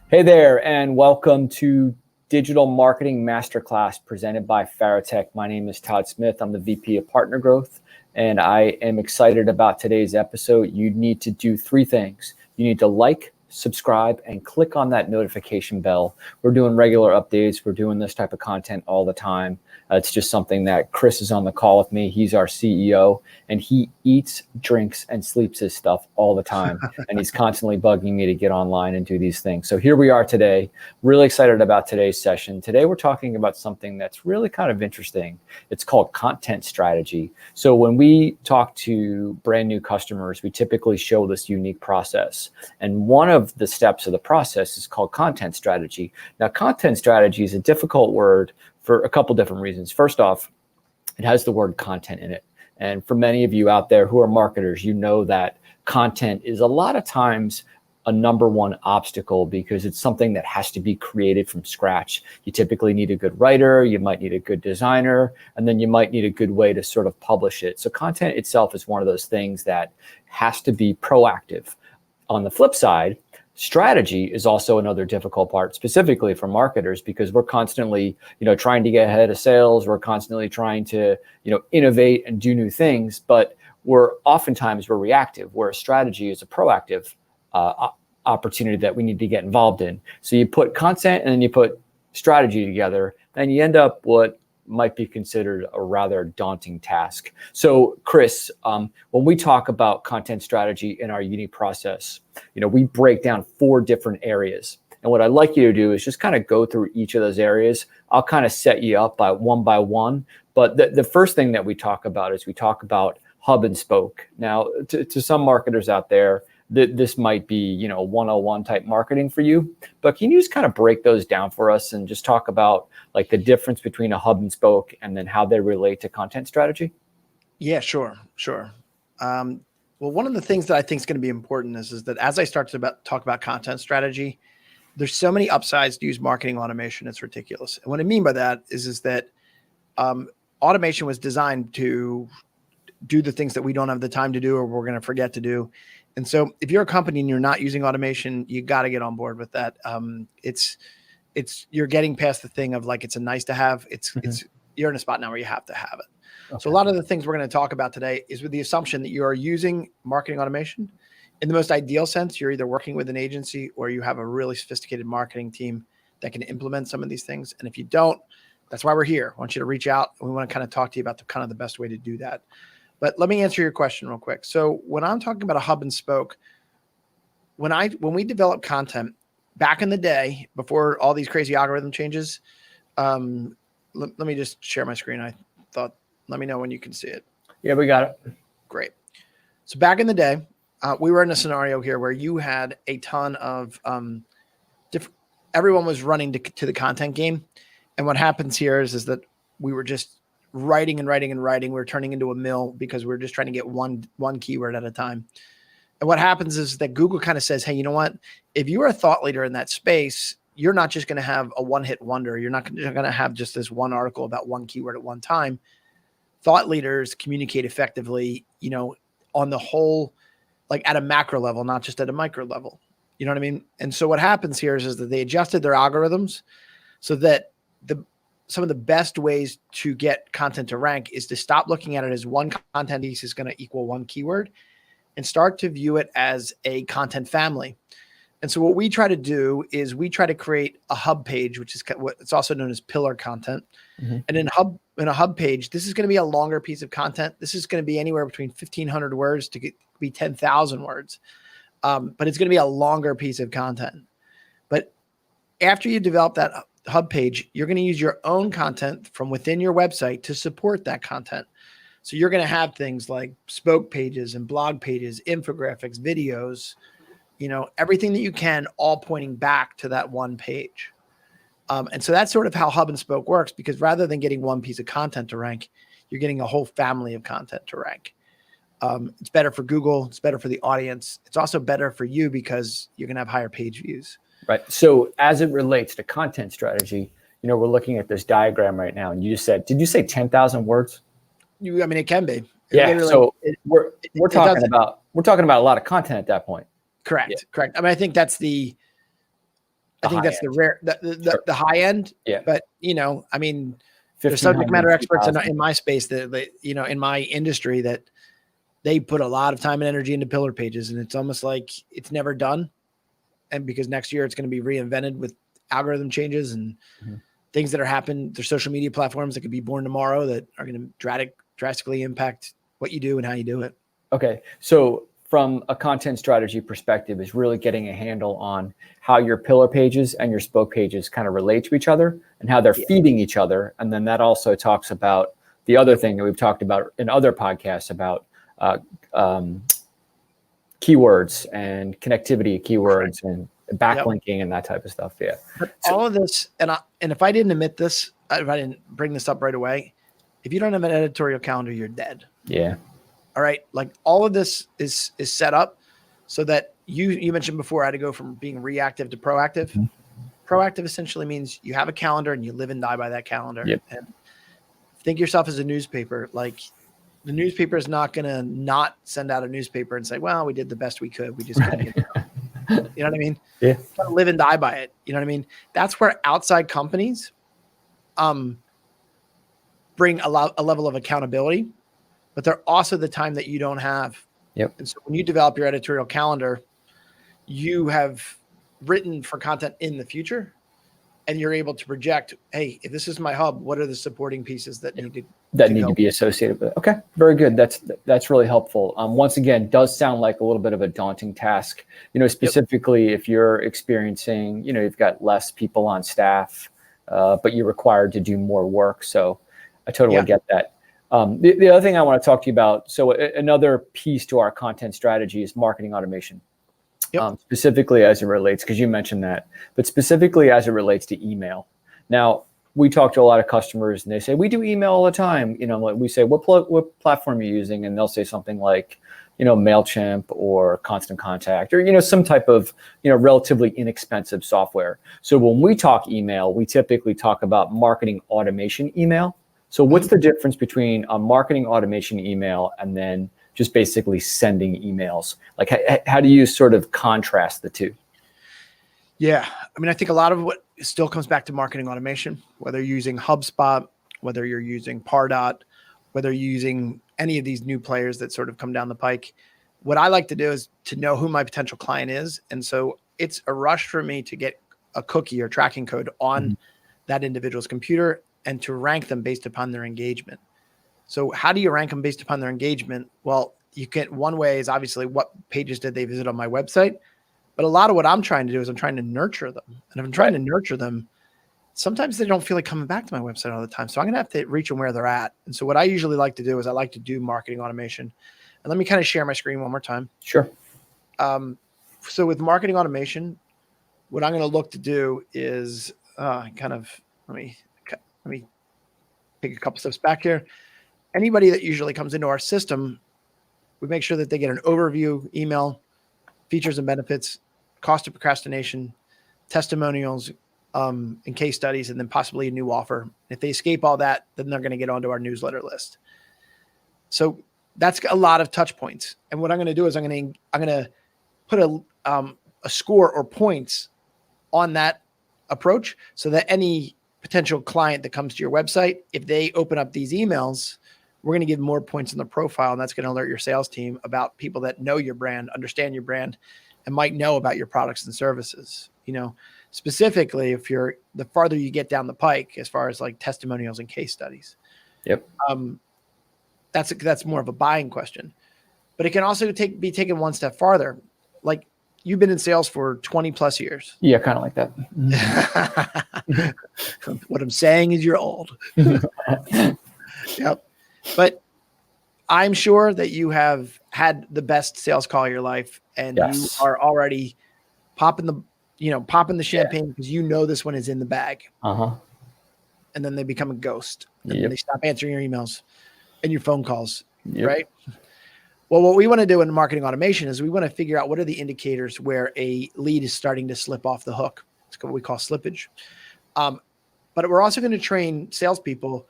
Hey there, and welcome to Digital Marketing Masterclass presented by Farotech. My name is Todd Smith. I'm the VP of Partner Growth, and I am excited about today's episode. You need to do three things. You need to like, subscribe, and click on that notification bell. We're doing regular updates. We're doing this type of content all the time. It's just something that Chris is on the call with me. He's our CEO, and he eats, drinks, and sleeps his stuff all the time. And he's constantly bugging me to get online and do these things. So here we are today, really excited about today's session. Today, we're talking about something that's really kind of interesting. It's called content strategy. So when we talk to brand new customers, we typically show this unique process. And one of the steps of the process is called content strategy. Now, content strategy is a difficult word for a couple different reasons. First off, it has the word content in it. And for many of you out there who are marketers, you know that content is a lot of times a number one obstacle because it's something that has to be created from scratch. You typically need a good writer, you might need a good designer, and then you might need a good way to sort of publish it. So content itself is one of those things that has to be proactive. On the flip side, strategy is also another difficult part, specifically for marketers, because we're constantly, trying to get ahead of sales. We're constantly trying to, innovate and do new things, but we're reactive, where strategy is a proactive opportunity that we need to get involved in. So you put content and then you put strategy together, and you end up what might be considered a rather daunting task. So Chris, when we talk about content strategy in our unique process, we break down 4 different areas. And what I'd like you to do is just kind of go through each of those areas. I'll kind of set you up by one. But the first thing that we talk about is we talk about hub and spoke. Now, to some marketers out there, this might be, 101 type marketing for you, but can you just kind of break those down for us and just talk about like the difference between a hub and spoke and then how they relate to content strategy? Yeah, sure. Well, one of the things that I think is going to be important is that as I start to talk about content strategy, there's so many upsides to use marketing automation. It's ridiculous. And what I mean by that is that automation was designed to do the things that we don't have the time to do or we're going to forget to do. And so if you're a company and you're not using automation, you got to get on board with that. You're getting past the thing of like, it's a nice to have. You're in a spot now where you have to have it. Okay. So a lot of the things we're going to talk about today is with the assumption that you are using marketing automation. In the most ideal sense, you're either working with an agency or you have a really sophisticated marketing team that can implement some of these things. And if you don't, that's why we're here. I want you to reach out. We want to kind of talk to you about the best way to do that. But let me answer your question real quick. So when I'm talking about a hub and spoke, when we develop content back in the day, before all these crazy algorithm changes, let me just share my screen. I thought, let me know when you can see it. Yeah, we got it. Great. So back in the day, we were in a scenario here where you had a ton of everyone was running to the content game. And what happens here is that we were just writing. We're turning into a mill because we're just trying to get one keyword at a time. And what happens is that Google kind of says, hey, you know what? If you are a thought leader in that space, you're not just going to have a one-hit wonder. You're not going to have just this one article about one keyword at one time. Thought leaders communicate effectively, on the whole, like at a macro level, not just at a micro level. You know what I mean? And so what happens here is that they adjusted their algorithms so that some of the best ways to get content to rank is to stop looking at it as one content piece is going to equal one keyword and start to view it as a content family. And so what we try to do is we try to create a hub page, which is what it's also known as pillar content. Mm-hmm. And in a hub page, this is going to be a longer piece of content. This is going to be anywhere between 1,500 words to be 10,000 words. But it's going to be a longer piece of content. But after you develop that hub page, you're going to use your own content from within your website to support that content. So you're going to have things like spoke pages and blog pages, infographics, videos, everything that you can, all pointing back to that one page. And so that's sort of how hub and spoke works, because rather than getting one piece of content to rank, you're getting a whole family of content to rank. It's better for Google. It's better for the audience. It's also better for you because you're going to have higher page views. Right. So as it relates to content strategy, we're looking at this diagram right now, and you just said, did you say 10,000 words? It can be. Yeah. So we're talking about a lot of content at that point. Correct. I mean, I think that's I think that's the rare, the high end. Yeah. But, I mean, there's subject matter experts in my space that, in my industry that they put a lot of time and energy into pillar pages, and it's almost like it's never done. And because next year it's going to be reinvented with algorithm changes and things that are happening. There's social media platforms that could be born tomorrow that are going to drastically impact what you do and how you do it. Okay. So from a content strategy perspective is really getting a handle on how your pillar pages and your spoke pages kind of relate to each other and how they're feeding each other. And then that also talks about the other thing that we've talked about in other podcasts about keywords and connectivity of keywords and backlinking and that type of stuff. Yeah. But all of this, and if I didn't admit this, if I didn't bring this up right away, if you don't have an editorial calendar, you're dead. Yeah. All right. Like all of this is set up so that you mentioned before I had to go from being reactive to proactive. Mm-hmm. Proactive essentially means you have a calendar and you live and die by that calendar. Yep. And think yourself as a newspaper. Like the newspaper is not going to not send out a newspaper and say, well, we did the best we could. We just couldn't get it out. You know what I mean? Yeah. Live and die by it. You know what I mean? That's where outside companies bring a level of accountability, but they're also the time that you don't have. Yep. And so when you develop your editorial calendar, you have written for content in the future and you're able to project, hey, if this is my hub, what are the supporting pieces that need to be associated with it? Okay, very good. That's really helpful. Once again, does sound like a little bit of a daunting task. Specifically if you're experiencing, you've got less people on staff, but you're required to do more work. So I totally get that. The other thing I want to talk to you about, so another piece to our content strategy is marketing automation. Specifically as it relates, because you mentioned that, but specifically as it relates to email. Now, we talk to a lot of customers and they say, we do email all the time. We say, what platform are you using? And they'll say something like, MailChimp or Constant Contact or, some type of, relatively inexpensive software. So when we talk email, we typically talk about marketing automation email. So what's the difference between a marketing automation email and then just basically sending emails? Like, how do you sort of contrast the two? Yeah. I mean, I think a lot of what still comes back to marketing automation, whether you're using HubSpot, whether you're using Pardot, whether you're using any of these new players that sort of come down the pike. What I like to do is to know who my potential client is. And so it's a rush for me to get a cookie or tracking code on that individual's computer and to rank them based upon their engagement. So how do you rank them based upon their engagement? Well, one way is obviously what pages did they visit on my website? But a lot of what I'm trying to do is I'm trying to nurture them. And if I'm trying to nurture them, sometimes they don't feel like coming back to my website all the time. So I'm going to have to reach them where they're at. And so what I usually like to do is I like to do marketing automation. And let me kind of share my screen one more time. Sure. So with marketing automation, what I'm going to look to do is let me take a couple steps back here. Anybody that usually comes into our system, we make sure that they get an overview email, features and benefits, cost of procrastination, testimonials, and case studies, and then possibly a new offer. If they escape all that, then they're going to get onto our newsletter list. So that's a lot of touch points. And what I'm going to do is I'm going to put a score or points on that approach so that any potential client that comes to your website, if they open up these emails, we're going to give more points in the profile, and that's going to alert your sales team about people that know your brand, understand your brand, and might know about your products and services. Specifically, if you're the farther you get down the pike, as far as like testimonials and case studies. Yep. That's more of a buying question, but it can also be taken one step farther. Like you've been in sales for 20 plus years. Yeah, kind of like that. What I'm saying is you're old. Yep. But I'm sure that you have had the best sales call of your life, and you are already popping the champagne because this one is in the bag. And then they become a ghost, and then they stop answering your emails and your phone calls, right? Well, what we want to do in marketing automation is we want to figure out what are the indicators where a lead is starting to slip off the hook. It's what we call slippage. But we're also going to train salespeople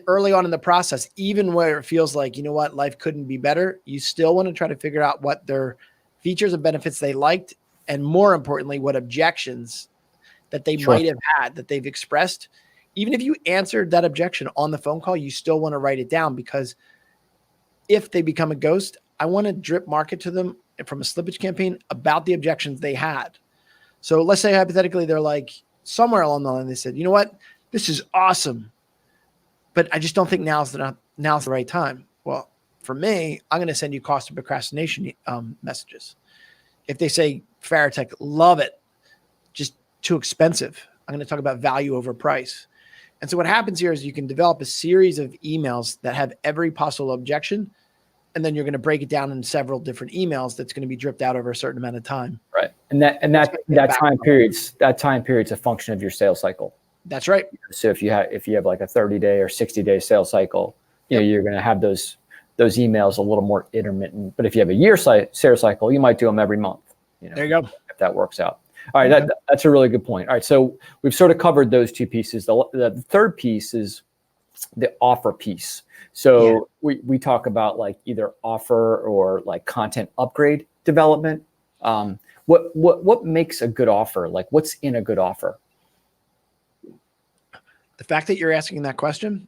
early on in the process, even where it feels like, life couldn't be better. You still want to try to figure out what their features and benefits they liked, and more importantly, what objections that they might have had that they've expressed. Even if you answered that objection on the phone call, you still want to write it down, because if they become a ghost, I want to drip market to them from a slippage campaign about the objections they had. So let's say hypothetically, they're like somewhere along the line, they said, you know what, this is awesome, but I just don't think now's the right time. Well, for me, I'm going to send you cost of procrastination messages. If they say, Farotech, love it, just too expensive, I'm going to talk about value over price. And so what happens here is you can develop a series of emails that have every possible objection, and then you're going to break it down in several different emails that's going to be dripped out over a certain amount of time. Right. And that time period's a function of your sales cycle. That's right. So if you have like a 30-day or 60-day sales cycle, you're going to have those emails a little more intermittent. But if you have a year sales cycle, you might do them every month. There you go. If that works out. All right, that's a really good point. All right, so we've sort of covered those two pieces. The third piece is the offer piece. So we talk about like either offer or like content upgrade development. What makes a good offer? Like, what's in a good offer? The fact that you're asking that question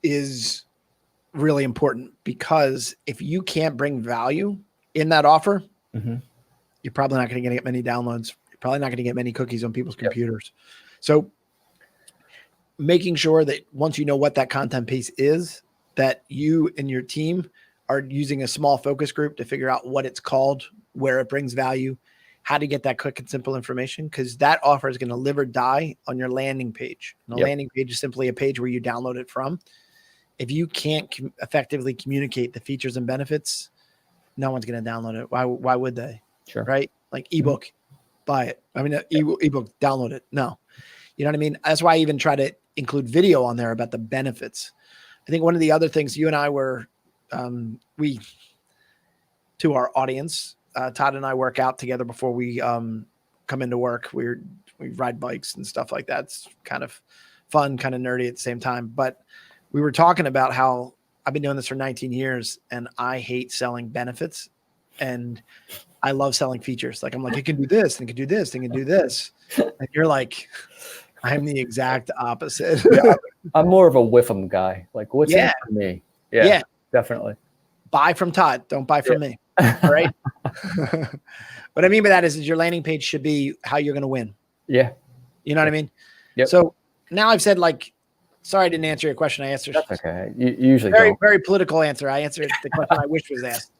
is really important, because if you can't bring value in that offer, you're probably not going to get many downloads. You're probably not going to get many cookies on people's computers. So making sure that once you know what that content piece is, that you and your team are using a small focus group to figure out what it's called, where it brings value, how to get that quick and simple information, because that offer is going to live or die on your landing page. And the landing page is simply a page where you download it from. If you can't effectively communicate the features and benefits, no one's going to download it. Why would they? Sure. Right? Like ebook, buy it. I mean, ebook, download it. No, you know what I mean? That's why I even try to include video on there about the benefits. I think one of the other things you and I were, to our audience, Todd and I work out together before we come into work. We ride bikes and stuff like that. It's kind of fun, kind of nerdy at the same time. But we were talking about how I've been doing this for 19 years and I hate selling benefits, and I love selling features. Like I'm like, it can do this and it can do this and it can do this. And you're like, I'm the exact opposite. I'm more of a whiff 'em guy. Like, what's in it for me? Yeah, definitely. Buy from Todd. Don't buy from me. All right. What I mean by that is your landing page should be how you're going to win. Yeah. You know what I mean? Yep. So now I've said, like, sorry, I didn't answer your question. I answered. That's okay. You usually very political answer. I answered the question I wish was asked.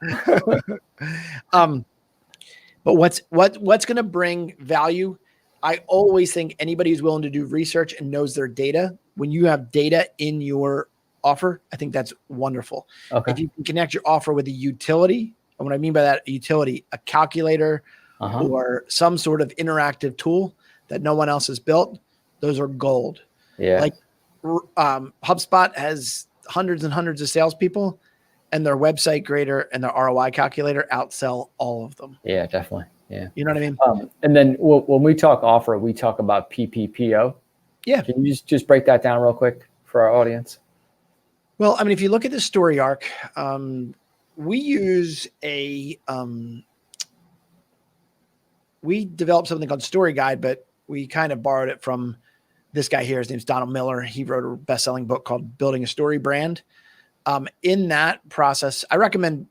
But what's going to bring value? I always think anybody who's willing to do research and knows their data, when you have data in your offer, I think that's wonderful. Okay. If you can connect your offer with a utility, and what I mean by that utility, a calculator or some sort of interactive tool that no one else has built, those are gold. Yeah. Like HubSpot has hundreds and hundreds of salespeople, and their website grader and their ROI calculator outsell all of them. Yeah, definitely. Yeah. You know what I mean? And then when we talk offer, we talk about PPPO. Yeah. Can you just break that down real quick for our audience? Well, I mean, if you look at the story arc, we use we developed something called Story Guide, but we kind of borrowed it from this guy here. His name's Donald Miller. He wrote a best-selling book called Building a Story Brand. In that process, I recommend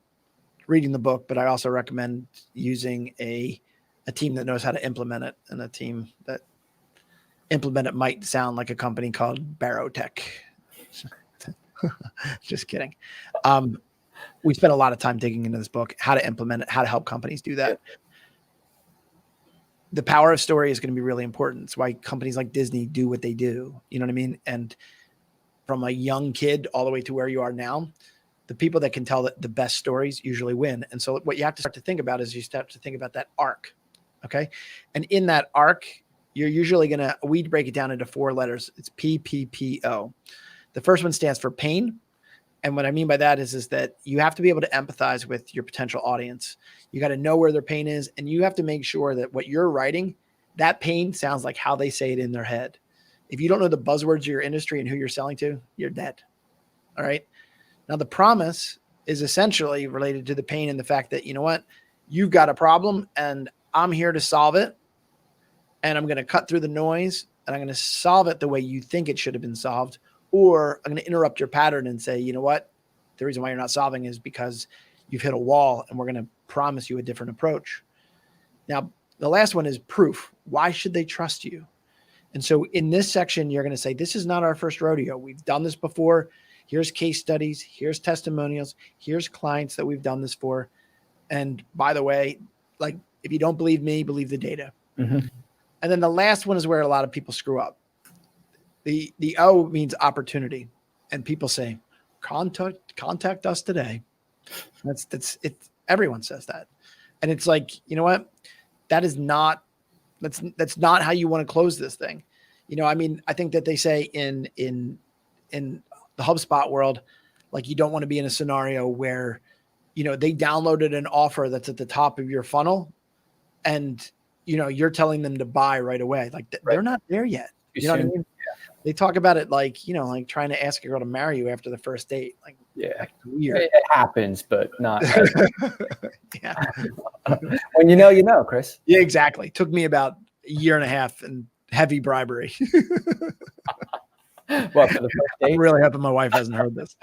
reading the book, but I also recommend using a team that knows how to implement it, and a team that implement it might sound like a company called Farotech. Just kidding. We spent a lot of time digging into this book, how to implement it, how to help companies do that. The power of story is going to be really important. It's why companies like Disney do what they do. You know what I mean? And from a young kid all the way to where you are now, the people that can tell the best stories usually win. And so what you have to start to think about is you start to think about that arc. Okay. And in that arc, you're usually we break it down into 4 letters. It's PPPO. The first one stands for pain. And what I mean by that is that you have to be able to empathize with your potential audience. You got to know where their pain is, and you have to make sure that what you're writing, that pain sounds like how they say it in their head. If you don't know the buzzwords of your industry and who you're selling to, you're dead. All right. Now, the promise is essentially related to the pain and the fact that, you know what, you've got a problem and I'm here to solve it. and I'm going to cut through the noise and I'm going to solve it the way you think it should have been solved. Or I'm going to interrupt your pattern and say, you know what? The reason why you're not solving is because you've hit a wall, and we're going to promise you a different approach. Now, the last one is proof. Why should they trust you? And so in this section, you're going to say, this is not our first rodeo. We've done this before. Here's case studies. Here's testimonials. Here's clients that we've done this for. And by the way, like, if you don't believe me, believe the data. Mm-hmm. And then the last one is where a lot of people screw up. The O means opportunity. And people say, contact us today. That's it. Everyone says that. And it's like, you know what? That's not how you want to close this thing. You know, I mean, I think that they say in the HubSpot world, like, you don't want to be in a scenario where, you know, they downloaded an offer that's at the top of your funnel and, you know, you're telling them to buy right away. Like, they're not there yet. You know what I mean? Yeah. They talk about it like, you know, like trying to ask a girl to marry you after the first date. Like, yeah, weird. It happens, but not. Yeah. When you know, Chris. Yeah, exactly. Took me about a year and a half and heavy bribery. What, for the first date? I'm really hoping my wife hasn't heard this.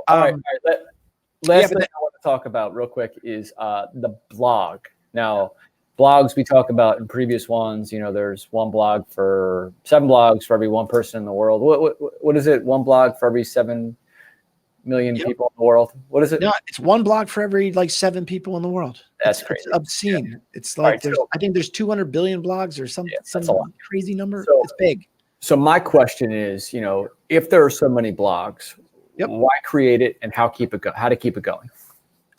All right. Last thing I want to talk about real quick is the blog. Now, blogs we talk about in previous ones, you know, there's 7 blogs for every one person in the world. What is it? 1 blog for every 7 million people in the world. What is it? No, it's 1 blog for every like 7 people in the world. That's crazy. It's obscene. Yeah. It's like I think there's 200 billion blogs or some crazy number. So, it's big. So my question is, you know, if there are so many blogs, why create it and how to keep it going?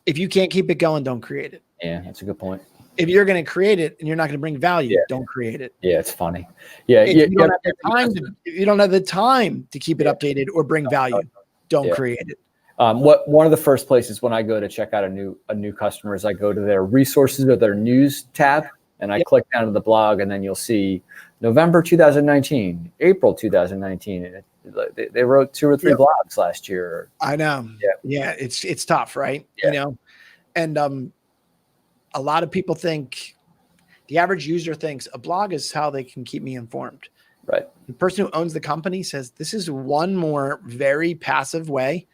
If you can't keep it going, don't create it. Yeah, that's a good point. If you're going to create it and you're not going to bring value, don't create it. Yeah, it's funny. Yeah, if you don't have the time to keep it updated or bring value, don't create it. One of the first places when I go to check out a new customer is I go to their resources or their news tab, and I click down to the blog, and then you'll see November 2019, April 2019. They wrote 2 or 3 blogs last year. I know. Yeah, it's tough, right? Yeah. You know, and a lot of people think, the average user thinks a blog is how they can keep me informed. Right. The person who owns the company says this is one more very passive way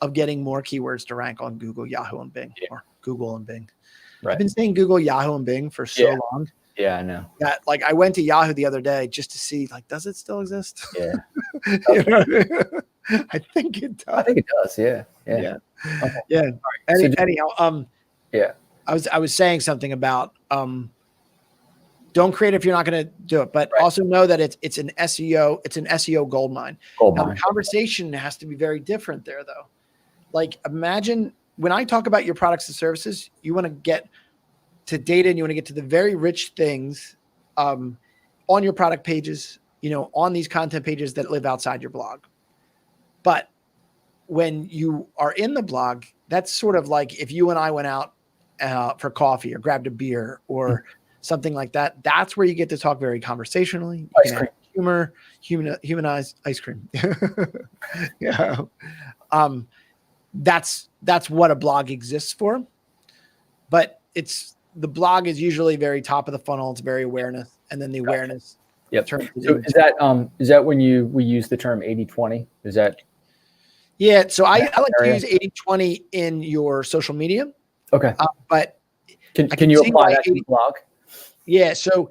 of getting more keywords to rank on Google, Yahoo, and Bing, or Google and Bing. Right. I've been saying Google, Yahoo, and Bing for so long. Yeah, I know. That, like, I went to Yahoo the other day just to see, like, does it still exist? Yeah. You know? I think it does. I think it does. Yeah. Yeah. Okay. Yeah. Right. Anyhow, yeah. I was saying something about don't create if you're not going to do it, but also know that it's an SEO goldmine. Now, the conversation has to be very different there, though. Like, imagine when I talk about your products and services, you want to get to data and you want to get to the very rich things on your product pages, you know, on these content pages that live outside your blog. But when you are in the blog, that's sort of like if you and I went out for coffee or grabbed a beer or something like that. That's where you get to talk very conversationally. You ice cream. Humor, humanize ice cream. Yeah. That's what a blog exists for. But the blog is usually very top of the funnel. It's very awareness. And then the awareness. Yep. So is that when we use the term 80-20? Is that? Yeah. So I like to use 80-20 in your social media. Okay. But can you apply that to the blog? Yeah. So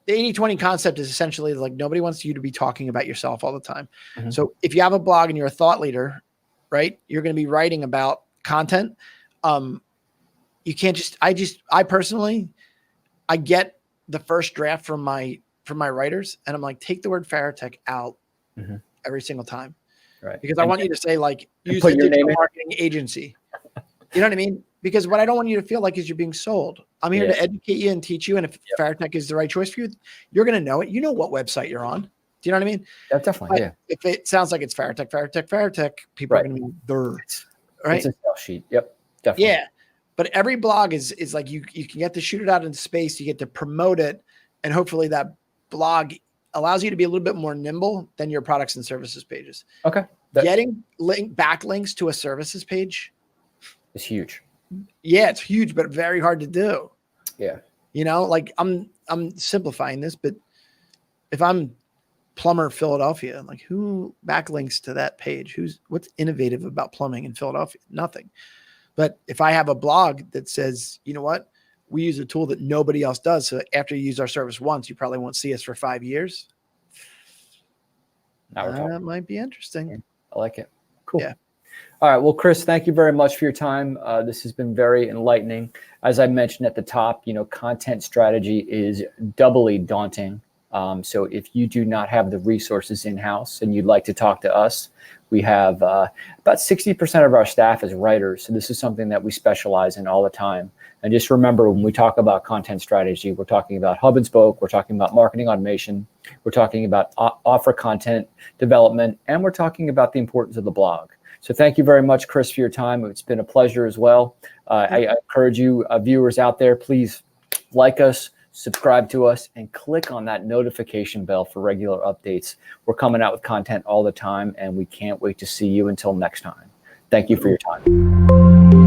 the 80-20 concept is essentially like nobody wants you to be talking about yourself all the time. Mm-hmm. So if you have a blog and you're a thought leader, right, you're going to be writing about content. You can't I personally get the first draft from my writers and I'm like, take the word Farotech out every single time. Right. Because I want you to say, like, use the digital marketing agency. You know what I mean? Because what I don't want you to feel like is you're being sold. I'm here to educate you and teach you. And if Farotech is the right choice for you, you're going to know it. You know what website you're on. Do you know what I mean? Yeah, definitely. But if it sounds like it's Farotech, people are going to be there. Right. It's a sell sheet. Yep. Definitely. Yeah. But every blog is like you can get to shoot it out into space. You get to promote it. And hopefully that blog allows you to be a little bit more nimble than your products and services pages. Okay. Getting backlinks to a services page is huge. Yeah, it's huge, but very hard to do. Yeah. You know, like I'm simplifying this, but if I'm Plumber Philadelphia, like who backlinks to that page? What's innovative about plumbing in Philadelphia? Nothing. But if I have a blog that says, you know what, we use a tool that nobody else does. So after you use our service once, you probably won't see us for 5 years. That might be interesting. I like it. Cool. Yeah. All right. Well, Chris, thank you very much for your time. This has been very enlightening. As I mentioned at the top, content strategy is doubly daunting. So if you do not have the resources in-house and you'd like to talk to us, we have about 60% of our staff is writers. So this is something that we specialize in all the time. And just remember, when we talk about content strategy, we're talking about hub and spoke, we're talking about marketing automation, we're talking about offer content development, and we're talking about the importance of the blog. So thank you very much, Chris, for your time. It's been a pleasure as well. I encourage you, viewers out there, please like us, subscribe to us, and click on that notification bell for regular updates. We're coming out with content all the time, and we can't wait to see you until next time. Thank you for your time.